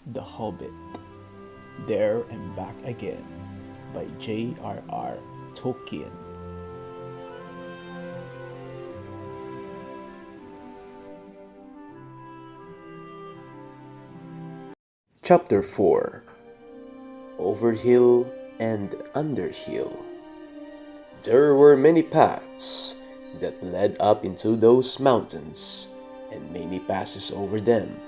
The Hobbit, There and Back Again by JRR Tolkien. Chapter 4, OverHill and UnderHill. There were many paths that led up into those mountains, and many passes over them.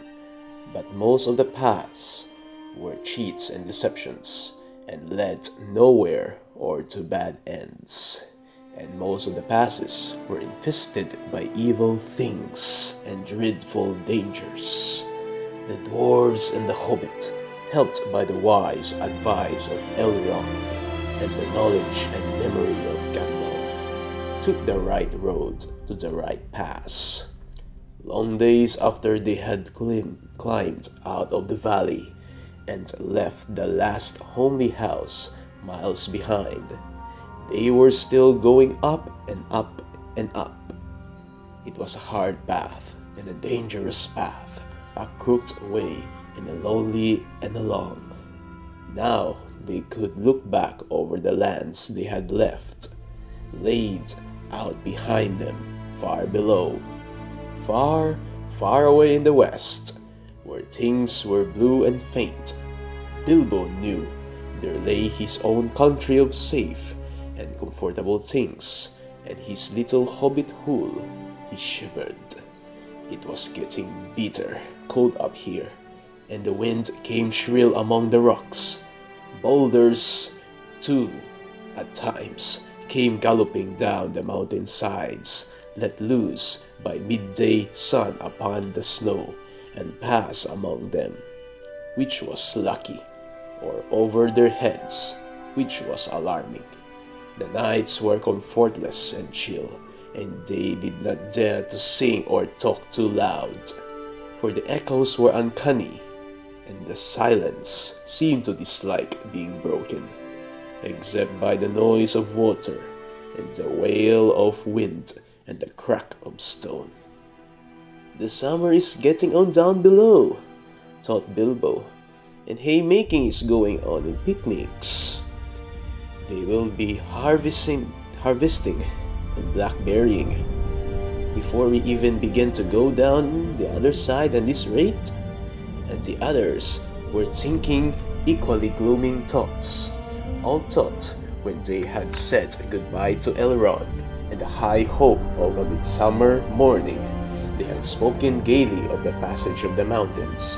But most of the paths were cheats and deceptions, and led nowhere or to bad ends. And most of the passes were infested by evil things and dreadful dangers. The dwarves and the hobbit, helped by the wise advice of Elrond and the knowledge and memory of Gandalf, took the right road to the right pass. Long days after they had climbed out of the valley and left the last homely house miles behind, they were still going up and up and up. It was a hard path and a dangerous path, a crooked way and a lonely and a long. Now they could look back over the lands they had left, laid out behind them, far below. Far, far away in the west, where things were blue and faint, Bilbo knew there lay his own country of safe and comfortable things, and his little hobbit hole. He shivered. It was getting bitter cold up here, and the wind came shrill among the rocks. Boulders, too, at times, came galloping down the mountain sides, let loose by midday sun upon the snow, and pass among them, which was lucky, or over their heads, which was alarming. The nights were comfortless and chill, and they did not dare to sing or talk too loud, for the echoes were uncanny, and the silence seemed to dislike being broken, except by the noise of water, and the wail of wind, and the crack of stone. "The summer is getting on down below," thought Bilbo, "and haymaking is going on in picnics. They will be harvesting and blackberrying before we even begin to go down the other side at this rate." And the others were thinking equally glooming thoughts, all thought when they had said goodbye to Elrond and the high hope of a midsummer morning. They had spoken gaily of the passage of the mountains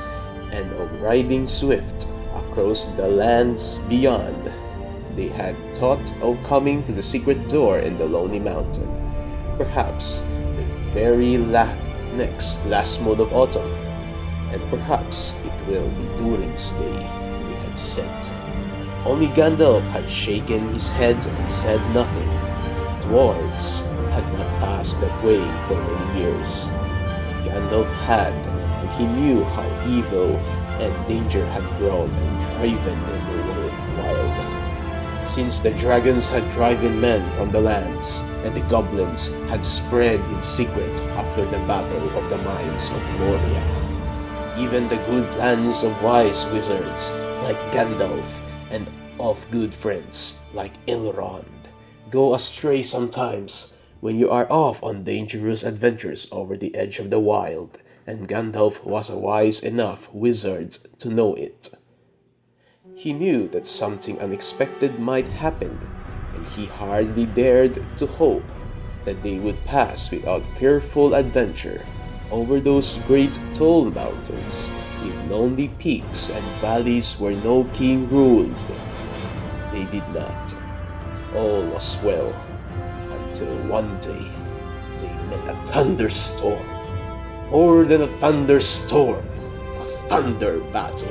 and of riding swift across the lands beyond. They had thought of coming to the secret door in the lonely mountain, perhaps the very last moon of autumn, and perhaps it will be Durin's day, they had said. Only Gandalf had shaken his head and said nothing. Dwarves had not passed that way for many years. Gandalf had, and he knew how evil and danger had grown and thriven in the wild. Since the dragons had driven men from the lands, and the goblins had spread in secret after the battle of the mines of Moria. Even the good plans of wise wizards like Gandalf and of good friends like Elrond go astray sometimes when you are off on dangerous adventures over the edge of the wild, and Gandalf was a wise enough wizard to know it. He knew that something unexpected might happen, and he hardly dared to hope that they would pass without fearful adventure over those great tall mountains with lonely peaks and valleys where no king ruled. They did not. All was well, until one day they met a thunderstorm. More than a thunderstorm, a thunder battle.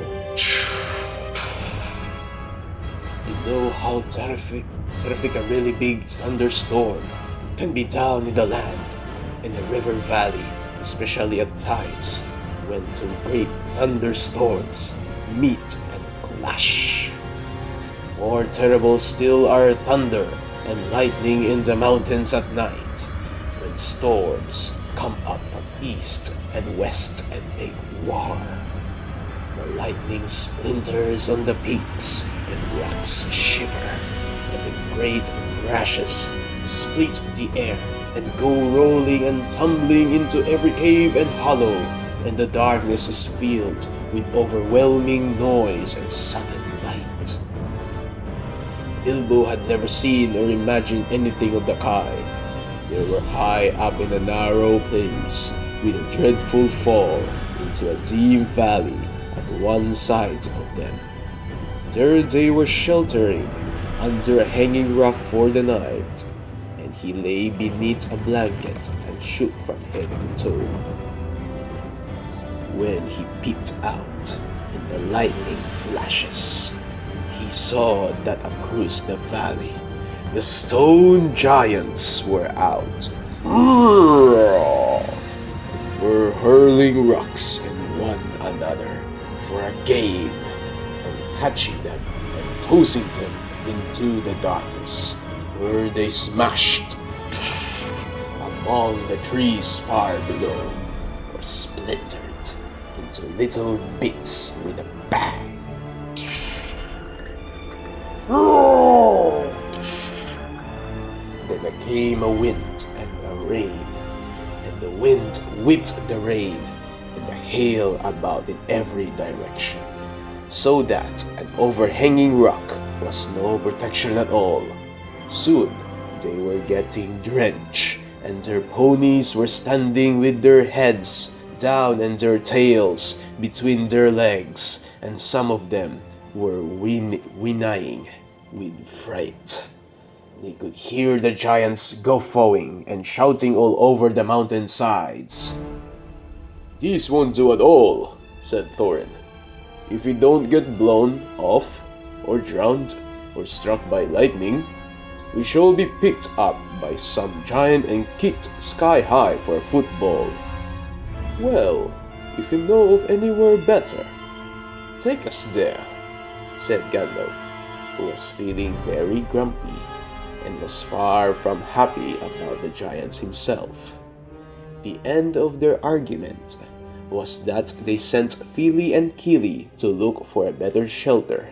You know how terrific a really big thunderstorm can be down in the land, in the river valley, especially at times when two great thunderstorms meet and clash. More terrible still are thunder and lightning in the mountains at night, when storms come up from east and west and make war. The The lightning splinters on the peaks, and rocks shiver, and the great crashes split the air and go rolling and tumbling into every cave and hollow, and the darkness is filled with overwhelming noise and sudden light. Bilbo had never seen or imagined anything of the kind. They were high up in a narrow place, with a dreadful fall into a deep valley at one side of them. There they were sheltering under a hanging rock for the night, and he lay beneath a blanket and shook from head to toe. When he peeped out in the lightning flashes, he saw that across the valley the stone giants were out, were hurling rocks at one another for a game, and catching them and tossing them into the darkness, where they smashed among the trees far below, or splintered into little bits with a bang. Then there came a wind and a rain, and the wind whipped the rain and the hail about in every direction, so that an overhanging rock was no protection at all. Soon they were getting drenched, and their ponies were standing with their heads down and their tails between their legs, and some of them were whinnying with fright. They could hear the giants guffawing and shouting all over the mountain sides. "This won't do at all," said Thorin. "If we don't get blown off, or drowned, or struck by lightning, we shall be picked up by some giant and kicked sky high for a football." "Well, if you know of anywhere better, take us there," said Gandalf, who was feeling very grumpy and was far from happy about the giants himself. The end of their argument was that they sent Fili and Kili to look for a better shelter.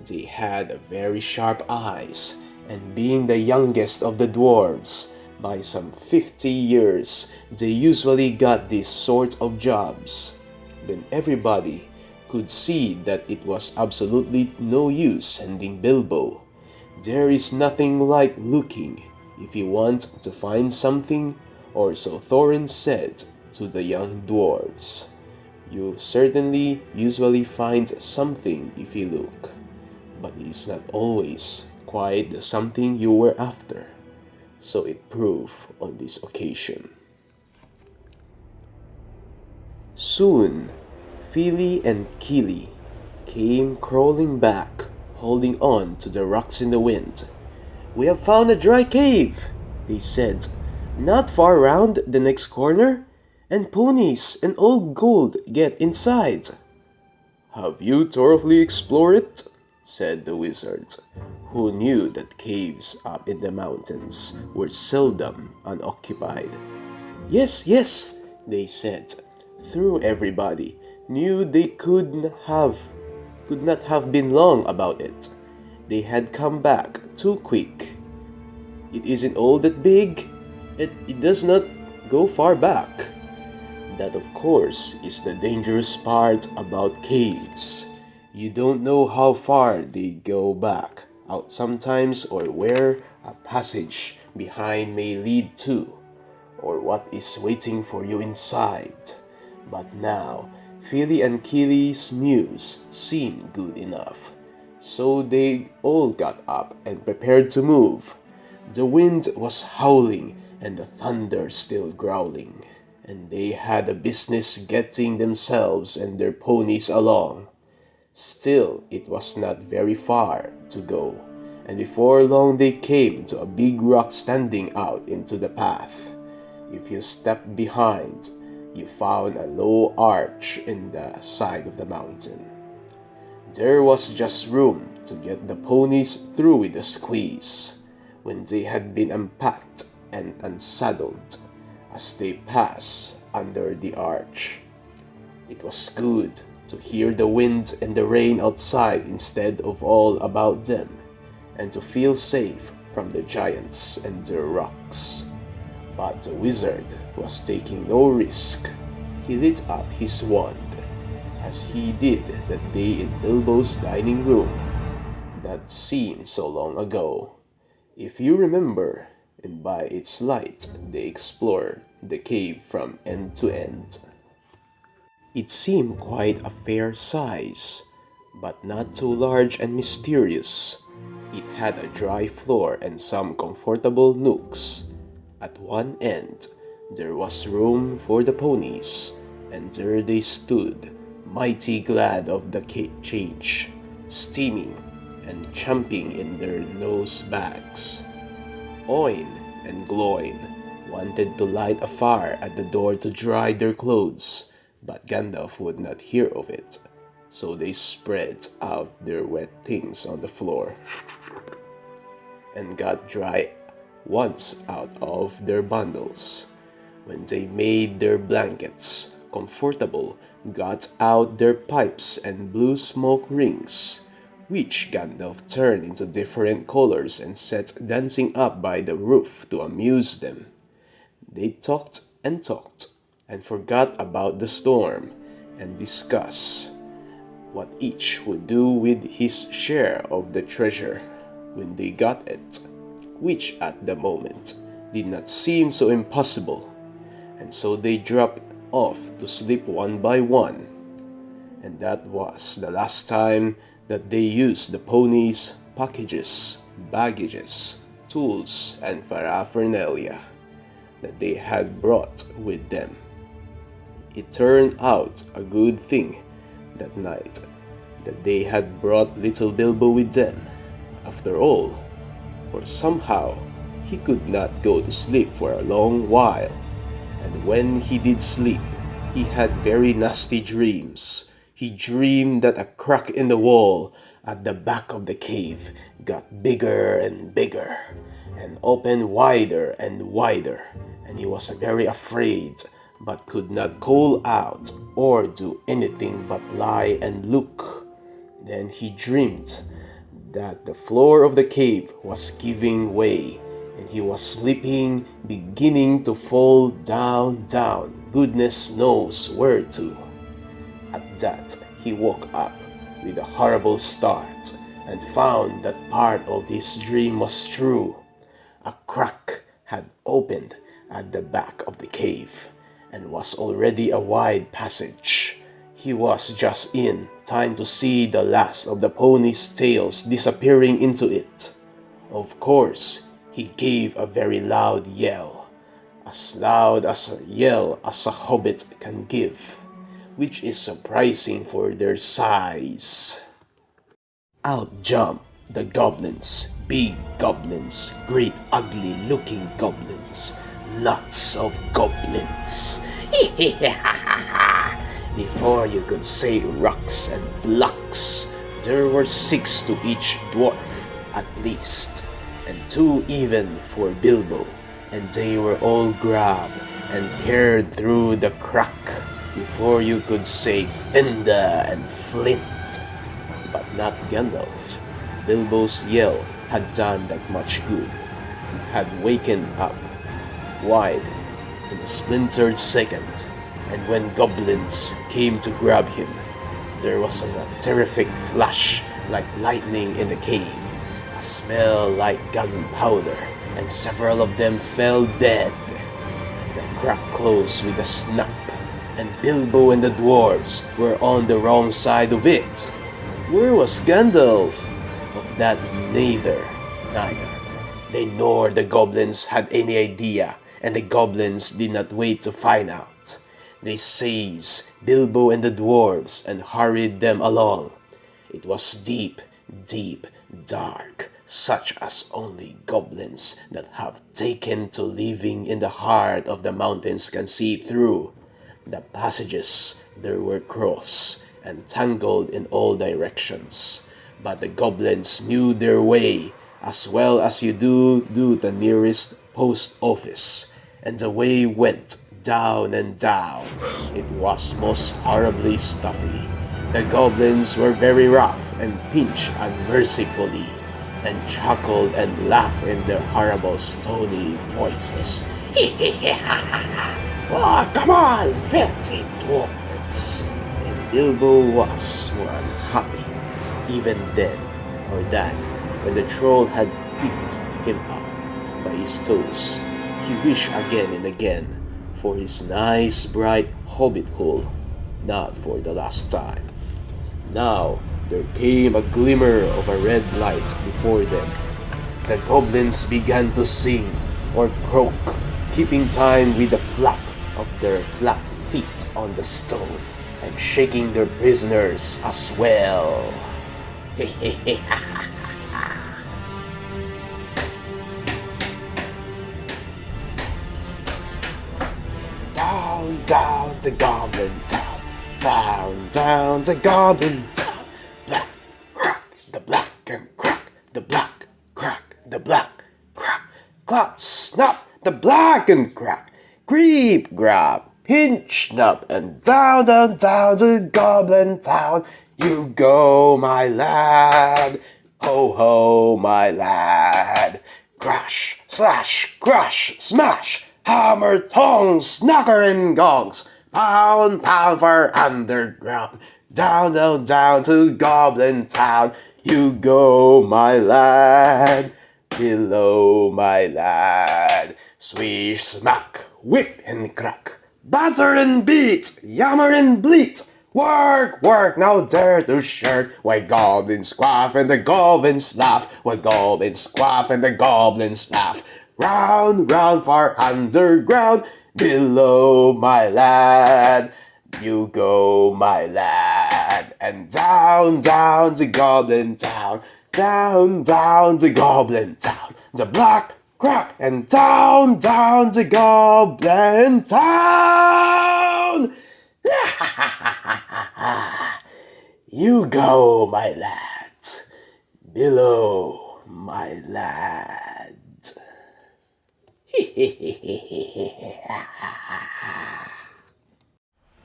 They had very sharp eyes, and being the youngest of the dwarves by some 50 years, they usually got these sort of jobs. Then everybody could see that it was absolutely no use sending Bilbo. There is nothing like looking if you want to find something, or so Thorin said to the young dwarves. You certainly usually find something if you look, but it is not always quite the something you were after. So it proved on this occasion. Soon, Fili and Kili came crawling back, holding on to the rocks in the wind. "We have found a dry cave," they said, "not far round the next corner, and ponies and old gold get inside." "Have you thoroughly explored it?" said the wizard, who knew that caves up in the mountains were seldom unoccupied. Yes, they said, though everybody knew they could not have been long about it. They had come back too quick. "It isn't all that big. It does not go far back." That, of course, is the dangerous part about caves. You don't know how far they go back out sometimes, or where a passage behind may lead to, or what is waiting for you inside. But now, Fili and Kili's news seemed good enough, so they all got up and prepared to move. The wind was howling and the thunder still growling, and they had a business getting themselves and their ponies along. Still, it was not very far to go, and before long they came to a big rock standing out into the path. If you stepped behind, you found a low arch in the side of the mountain. There was just room to get the ponies through with a squeeze. When they had been unpacked and unsaddled, as they passed under the arch, it was good to hear the wind and the rain outside instead of all about them, and to feel safe from the giants and their rocks. But the wizard was taking no risk. He lit up his wand, as he did that day in Bilbo's dining room that seemed so long ago, if you remember, and by its light they explored the cave from end to end. It seemed quite a fair size, but not too large and mysterious. It had a dry floor and some comfortable nooks. At one end, there was room for the ponies, and there they stood, mighty glad of the change, steaming and champing in their nose bags. Oin and Gloin wanted to light a fire at the door to dry their clothes, but Gandalf would not hear of it, so they spread out their wet things on the floor and got dry once out of their bundles. When they made their blankets comfortable, got out their pipes and blew smoke rings, which Gandalf turned into different colors and set dancing up by the roof to amuse them. They talked and forgot about the storm and discussed what each would do with his share of the treasure when they got it, which at the moment did not seem so impossible, and so they dropped off to sleep one by one. And that was the last time that they used the ponies' packages, baggages, tools, and paraphernalia that they had brought with them. It turned out a good thing that night that they had brought little Bilbo with them, after all, for somehow he could not go to sleep for a long while, and when he did sleep, he had very nasty dreams. He dreamed that a crack in the wall at the back of the cave got bigger and bigger, and opened wider and wider, and he was very afraid, but could not call out or do anything but lie and look. Then he dreamed that the floor of the cave was giving way, and he was slipping, beginning to fall down, goodness knows where to. At that, he woke up with a horrible start and found that part of his dream was true. A crack had opened at the back of the cave and was already a wide passage. He was just in time to see the last of the ponies' tails disappearing into it. Of course, he gave a very loud yell, as loud as a yell as a hobbit can give, which is surprising for their size. Out jumped the goblins, big goblins, great ugly looking goblins, lots of goblins. Before you could say rocks and blocks, there were 6 to each dwarf at least, and 2 even for Bilbo, and they were all grabbed and carried through the crack before you could say Fenda and Flint. But not Gandalf. Bilbo's yell had done that much good. It had wakened up wide in a splintered second, and when goblins came to grab him, there was a terrific flash like lightning in the cave, a smell like gunpowder, and several of them fell dead. The crack closed with a snap, and Bilbo and the dwarves were on the wrong side of it. Where was Gandalf? Of that neither. They nor the goblins had any idea, and the goblins did not wait to find out. They seized Bilbo and the dwarves and hurried them along. It was deep, dark, such as only goblins that have taken to living in the heart of the mountains can see through. The passages there were cross and tangled in all directions, but the goblins knew their way as well as you do the nearest post office, and the way went down and down. It was most horribly stuffy, The goblins were very rough and pinched unmercifully, and chuckled and laughed in their horrible stony voices. Oh, come on, filthy dwarves! And Bilbo was more unhappy even then or that when the troll had picked him up by his toes. He wished again and again for his nice bright hobbit hole, not for the last time. Now there came a glimmer of a red light before them. The goblins began to sing or croak, keeping time with the flap of their flat feet on the stone and shaking their prisoners as well. Down, down the goblin town, down the goblin town. Black, crack, the black and crack, the black, crack, the black, crack. Clap, snap, the black and crack. Creep, grab, pinch, snap, and down the goblin town. You go, my lad, ho ho, my lad. Crash, slash, crush, smash, hammer, tongs, knocker and gongs. Pound, pound for underground. Down to goblin town. You go, my lad, below, my lad. Swish, smack, whip and crack. Batter and beat, yammer and bleat. Work, work, now dare to shirt. Why goblins quaff and the goblins laugh. Why goblins quaff and the goblins laugh. Round, round, far underground. Below, my lad. You go, my lad. And down the goblin town. Down the goblin town. The black, crack, and down the goblin town. You go, my lad, below, my lad.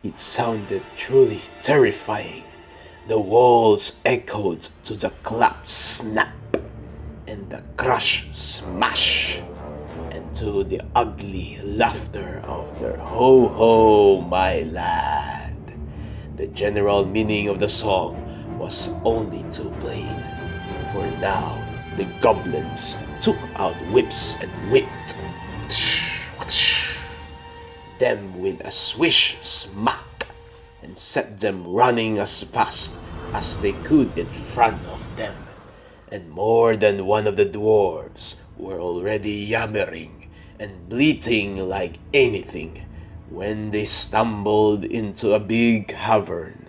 It sounded truly terrifying. The walls echoed to the clap snap and the crush smash, and to the ugly laughter of their ho ho, my lad. The general meaning of the song was only too plain, for now the goblins took out whips and whipped them with a swish smack and set them running as fast as they could in front of them. And more than one of the dwarves were already yammering and bleating like anything when they stumbled into a big cavern.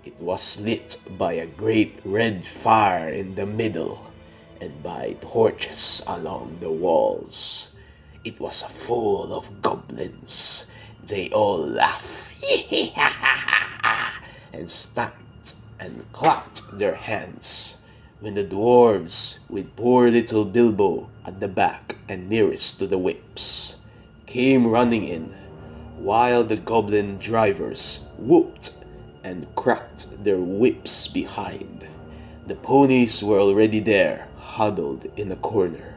It was lit by a great red fire in the middle and by torches along the walls. It was full of goblins. They all laughed and stamped and clapped their hands when the dwarves, with poor little Bilbo at the back and nearest to the whips, came running in, while the goblin drivers whooped and cracked their whips behind. The ponies were already there, huddled in a corner,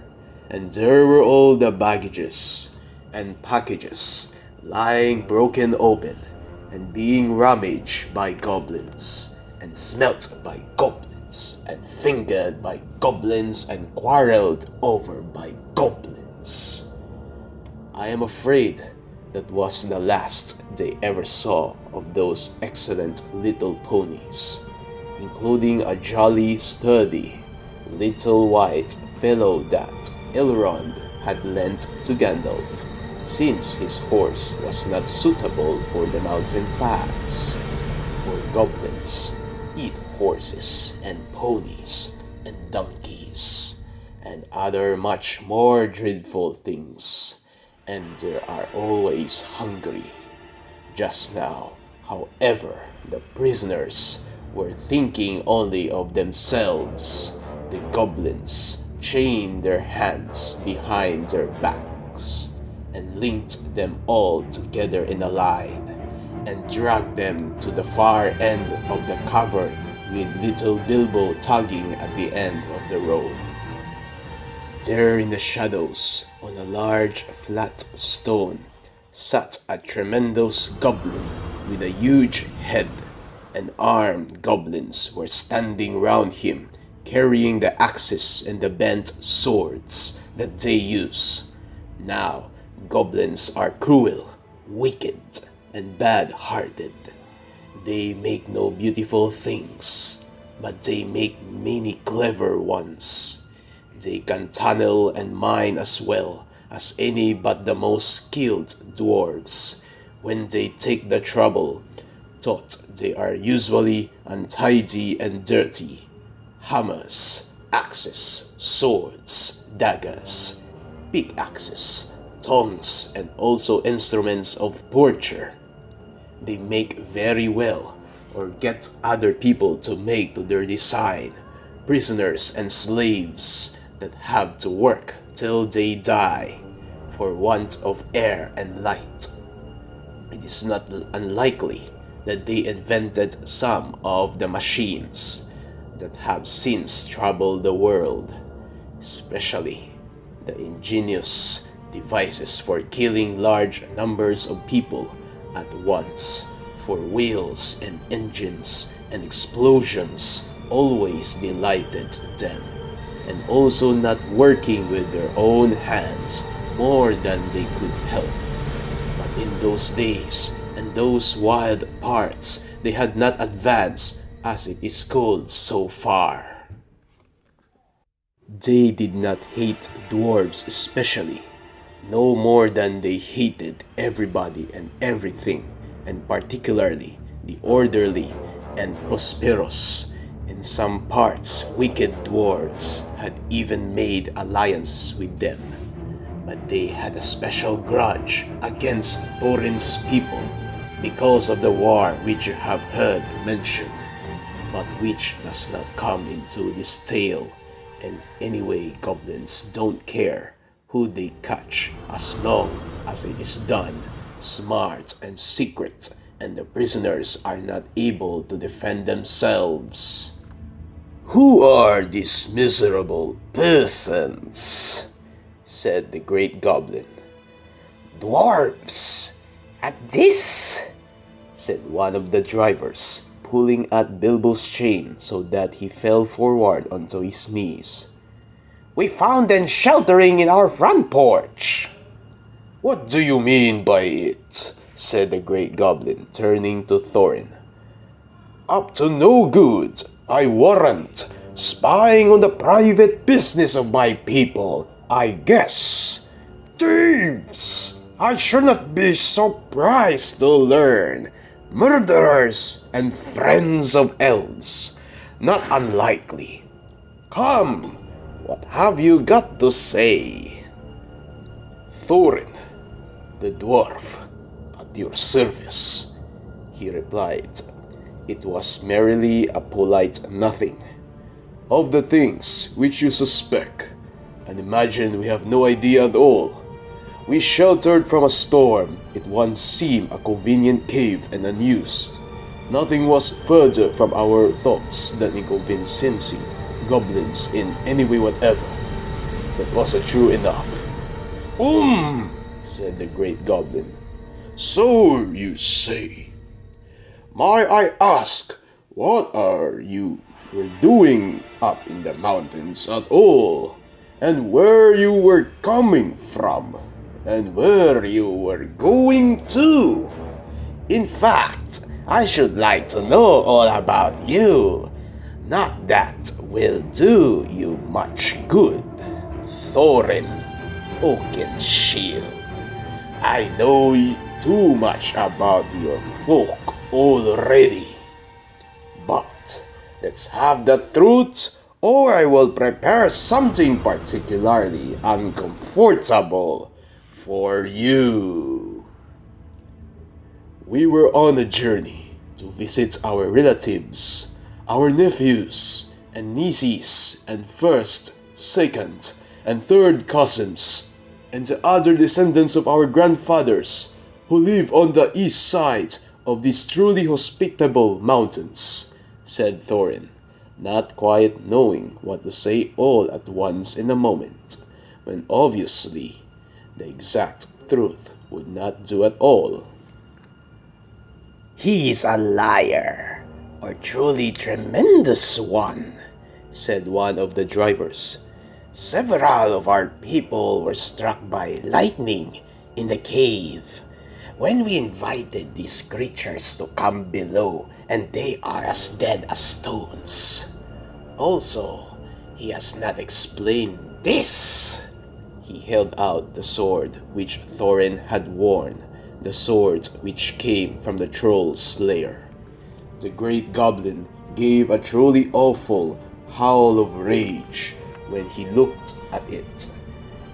and there were all the baggages and packages lying broken open and being rummaged by goblins and smelt by goblins and fingered by goblins and quarreled over by goblins. I am afraid that was the last they ever saw of those excellent little ponies, including a jolly, sturdy, little white fellow that Elrond had lent to Gandalf, since his horse was not suitable for the mountain paths. For goblins eat horses and ponies and donkeys and other much more dreadful things, and they are always hungry. Just now, however, the prisoners were thinking only of themselves. The goblins chained their hands behind their backs and linked them all together in a line, and dragged them to the far end of the cavern, with little Bilbo tugging at the end of the rope. There in the shadows, on a large flat stone, sat a tremendous goblin with a huge head, and armed goblins were standing round him, carrying the axes and the bent swords that they use. Now, goblins are cruel, wicked, and bad-hearted. They make no beautiful things, but they make many clever ones. They can tunnel and mine as well as any but the most skilled dwarves. When they take the trouble, thought they are usually untidy and dirty. Hammers, axes, swords, daggers, pickaxes, tongs, and also instruments of torture. They make very well, or get other people to make to their design, prisoners and slaves that have to work till they die, for want of air and light. It is not unlikely that they invented some of the machines that have since troubled the world, especially the ingenious devices for killing large numbers of people at once, for wheels and engines and explosions always delighted them, and also not working with their own hands more than they could help. But in those days and those wild parts, they had not advanced, as it is called, so far. They did not hate dwarves especially, no more than they hated everybody and everything, and particularly the orderly and prosperous. In some parts, wicked dwarves had even made alliances with them, but they had a special grudge against Thorin's people because of the war which you have heard mentioned, but which does not come into this tale. And anyway, goblins don't care who they catch as long as it is done smart and secret, and the prisoners are not able to defend themselves. "Who are these miserable persons?" said the great goblin. "Dwarves, at this," said one of the drivers, pulling at Bilbo's chain so that he fell forward onto his knees. "We found them sheltering in our front porch." "What do you mean by it?" said the great goblin, turning to Thorin. "Up to no good, I warrant. Spying on the private business of my people, I guess. Thieves! I should not be surprised to learn. Murderers and friends of elves. Not unlikely. Come, what have you got to say?" "Thorin, the dwarf, at your service," he replied. It was merely a polite nothing. "Of the things which you suspect, and imagine we have no idea at all. We sheltered from a storm. It once seemed a convenient cave and unused. Nothing was further from our thoughts than inconveniencing goblins in any way whatever. That was true enough." Said the great goblin. "So you say. May I ask, what are you were doing up in the mountains at all, and where you were coming from, and where you were going to? In fact, I should like to know all about you. Not that will do you much good, Thorin Oakenshield. I know too much about your folk already. But let's have the truth, or I will prepare something particularly uncomfortable for you." We were on a journey to visit our relatives, our nephews and nieces, and first, second, and third cousins, and the other descendants of our grandfathers who live on the east side of these truly hospitable mountains," said Thorin, not quite knowing what to say all at once in a moment, when obviously the exact truth would not do at all. "He's a liar, or truly tremendous one," said one of the drivers. "Several of our people were struck by lightning in the cave when we invited these creatures to come below, and they are as dead as stones. Also, he has not explained this." He held out the sword which Thorin had worn, the sword which came from the troll's lair. The great goblin gave a truly awful howl of rage when he looked at it,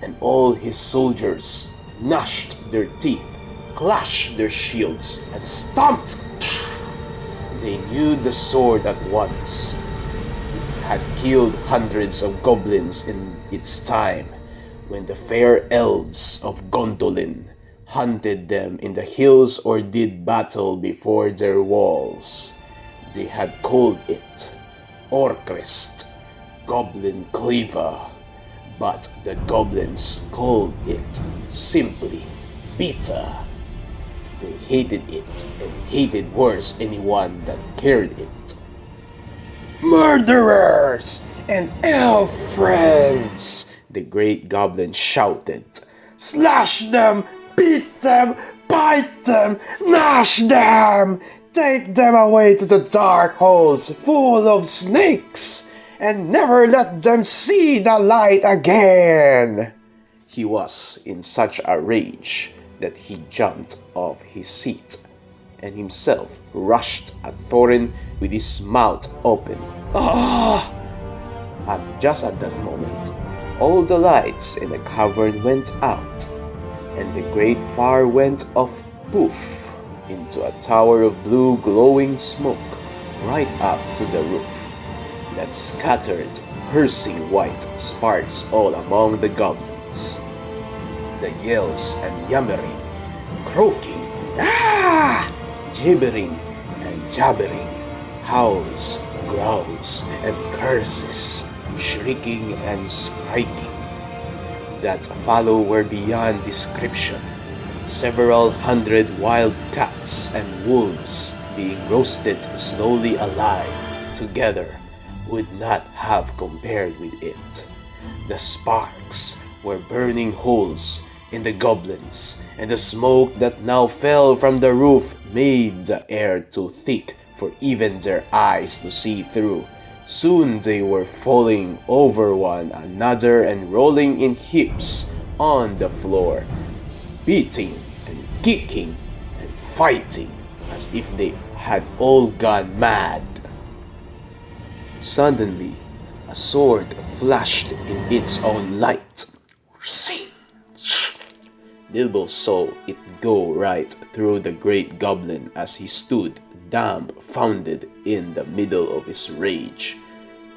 and all his soldiers gnashed their teeth, clashed their shields, and stomped. They knew the sword at once. It had killed hundreds of goblins in its time, when the fair elves of Gondolin hunted them in the hills or did battle before their walls. They had called it Orcrist, Goblin Cleaver, but the goblins called it simply Beta. They hated it and hated worse anyone that carried it. "Murderers and elf friends!" the great goblin shouted. "Slash them, beat them, bite them, gnash them! Take them away to the dark holes full of snakes, and never let them see the light again!" He was in such a rage that he jumped off his seat and himself rushed at Thorin with his mouth open. "Ah!" Just at that moment, all the lights in the cavern went out, and the great fire went off poof into a tower of blue glowing smoke right up to the roof that scattered piercing white sparks all among the goblins. The yells and yammering, croaking, "Ah!" gibbering and jabbering, howls, growls, and curses, shrieking and striking, that follow were beyond description. Several hundred wild cats and wolves being roasted slowly alive together would not have compared with it. The sparks were burning holes in the goblins, and the smoke that now fell from the roof made the air too thick for even their eyes to see through. Soon they were falling over one another and rolling in heaps on the floor, beating and kicking and fighting as if they had all gone mad. Suddenly, a sword flashed in its own light. Bilbo saw it go right through the great goblin as he stood dumbfounded in the middle of his rage.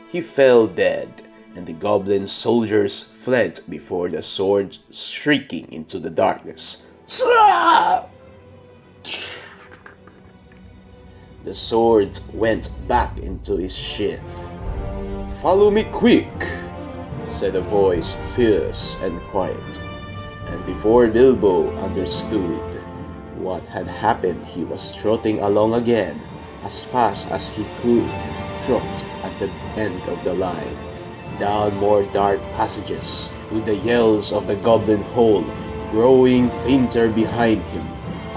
He fell dead, and the goblin soldiers fled before the sword, shrieking into the darkness. The sword went back into its sheath. "Follow me quick," said a voice, fierce and quiet. And before Bilbo understood what had happened, he was trotting along again, as fast as he could, trot at the end of the line, down more dark passages, with the yells of the goblin hole growing fainter behind him.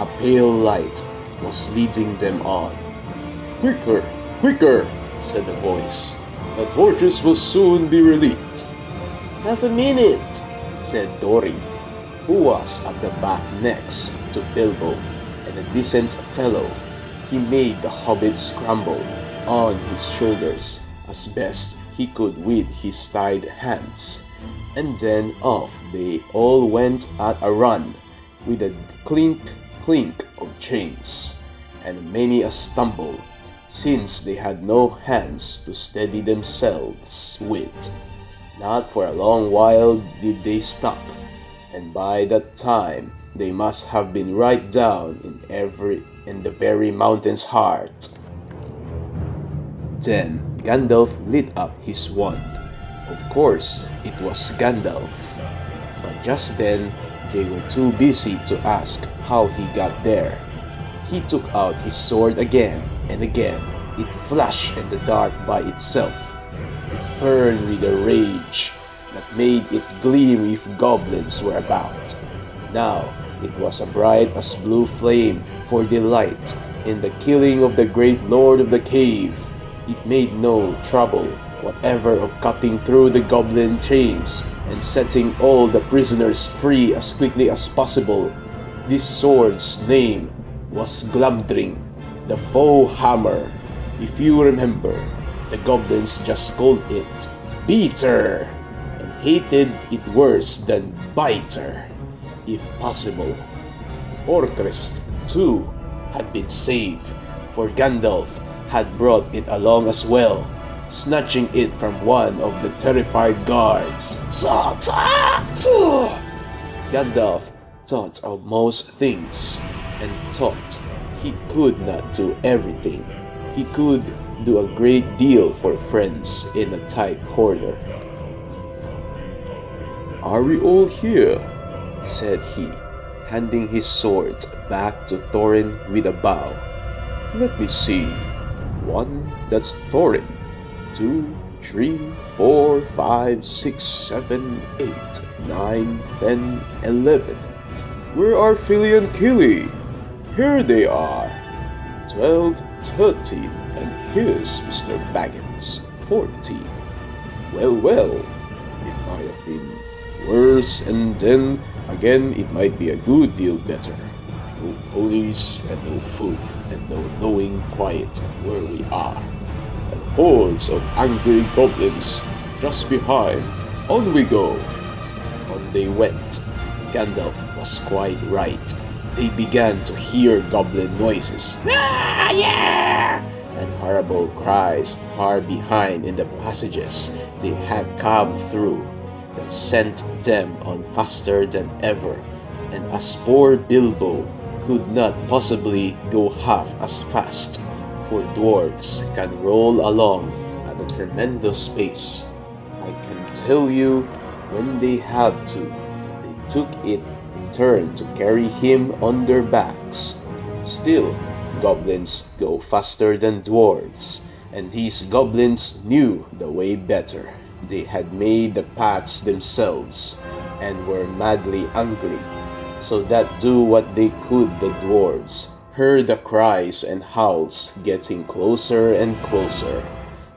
A pale light was leading them on. "Quicker, quicker," said the voice. "The torches will soon be relit." "Half a minute," said Dori, who was at the back next to Bilbo, and a decent fellow. He made the hobbit scramble on his shoulders as best he could with his tied hands, and then off they all went at a run, with a clink clink of chains, and many a stumble, since they had no hands to steady themselves with. Not for a long while did they stop, and by that time they must have been right down in in the very mountain's heart. Then Gandalf lit up his wand. Of course, it was Gandalf. But just then, they were too busy to ask how he got there. He took out his sword again and again. It flashed in the dark by itself. It burned with a rage that made it gleam if goblins were about. Now it was as bright as blue flame for delight in the killing of the great lord of the cave. It made no trouble whatever of cutting through the goblin chains and setting all the prisoners free as quickly as possible. This sword's name was Glamdring, the foe hammer. If you remember, the goblins just called it Beater and hated it worse than Biter, if possible. Orcrist, too, had been saved, for Gandalf had brought it along as well, snatching it from one of the terrified guards. Gandalf thought of most things and thought he could not do everything. He could do a great deal for friends in a tight corner. "Are we all here?" said he, handing his sword back to Thorin with a bow. "Let me see. 1, that's Thorin. 2, 3, 4, 5, 6, 7, 8, 9, 10, 11. Where are Philly and Killy? Here they are. 12, 13, and here's Mr. Baggins, 14. Well, it might have been worse, and then again it might be a good deal better. No ponies, and no food, and no knowing quite where we are. And hordes of angry goblins just behind. On we go!" On they went. Gandalf was quite right. They began to hear goblin noises. Yeah! And horrible cries far behind in the passages they had come through that sent them on faster than ever, and as poor Bilbo could not possibly go half as fast, for dwarves can roll along at a tremendous pace. I can tell you, when they had to, they took it turn to carry him on their backs. Still, goblins go faster than dwarves, and these goblins knew the way better. They had made the paths themselves, and were madly angry, so that do what they could the dwarves heard the cries and howls getting closer and closer.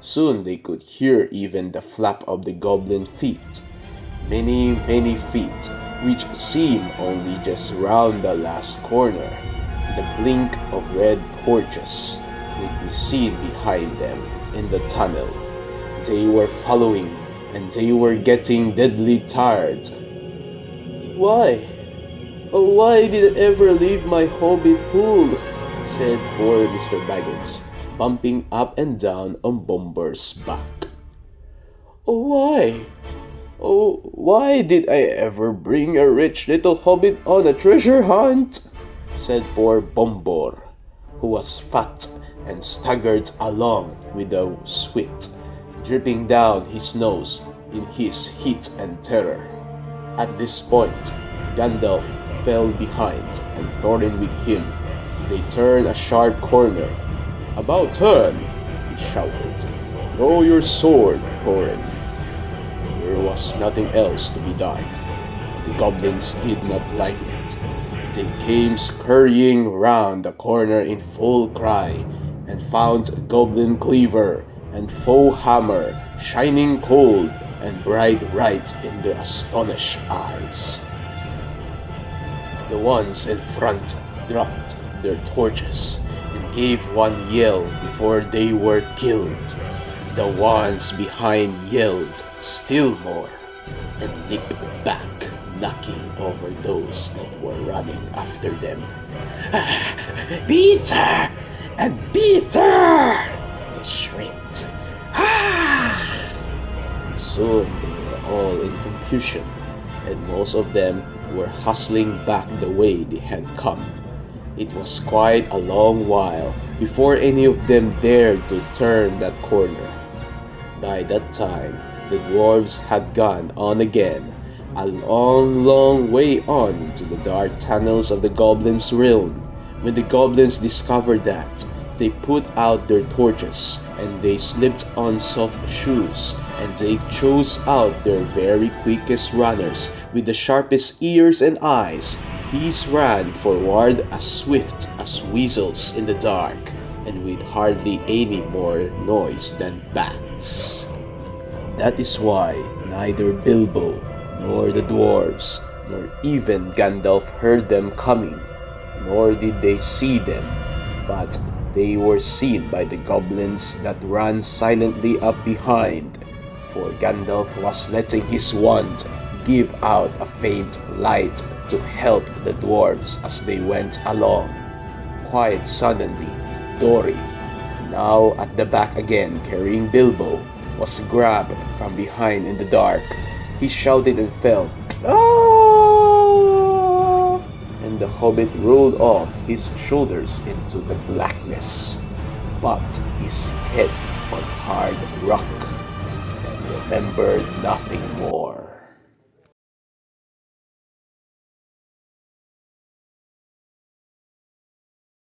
Soon they could hear even the flap of the goblin feet. Many feet, which seemed only just round the last corner. The blink of red torches would be seen behind them in the tunnel. They were following, and they were getting deadly tired. "Why? Oh, why did I ever leave my Hobbit hole?" said poor Mr. Baggins, bumping up and down on Bomber's back. Oh, why did I ever bring a rich little hobbit on a treasure hunt?" said poor Bombor, who was fat and staggered along with the sweat dripping down his nose in his heat and terror. At this point, Gandalf fell behind, and Thorin with him. They turned a sharp corner. "About turn!" he shouted. "Draw your sword, Thorin." There was nothing else to be done. The goblins did not like it. They came scurrying round the corner in full cry, and found a goblin cleaver and foe hammer shining cold and bright right in their astonished eyes. The ones in front dropped their torches and gave one yell before they were killed. The ones behind yelled still more and leaped back, knocking over those that were running after them. "Beater! And Beater!" they shrieked. And soon they were all in confusion, and most of them were hustling back the way they had come. It was quite a long while before any of them dared to turn that corner. By that time, the dwarves had gone on again, a long, long way on into the dark tunnels of the goblins' realm. When the goblins discovered that, they put out their torches and they slipped on soft shoes and they chose out their very quickest runners with the sharpest ears and eyes. These ran forward as swift as weasels in the dark and with hardly any more noise than bats. That is why neither Bilbo, nor the dwarves, nor even Gandalf heard them coming, nor did they see them, but they were seen by the goblins that ran silently up behind, for Gandalf was letting his wand give out a faint light to help the dwarves as they went along. Quite suddenly, Dory, now at the back again carrying Bilbo, was grabbed from behind in the dark. He shouted and fell. "Ah!" And the hobbit rolled off his shoulders into the blackness, bumped his head on hard rock, and remembered nothing more.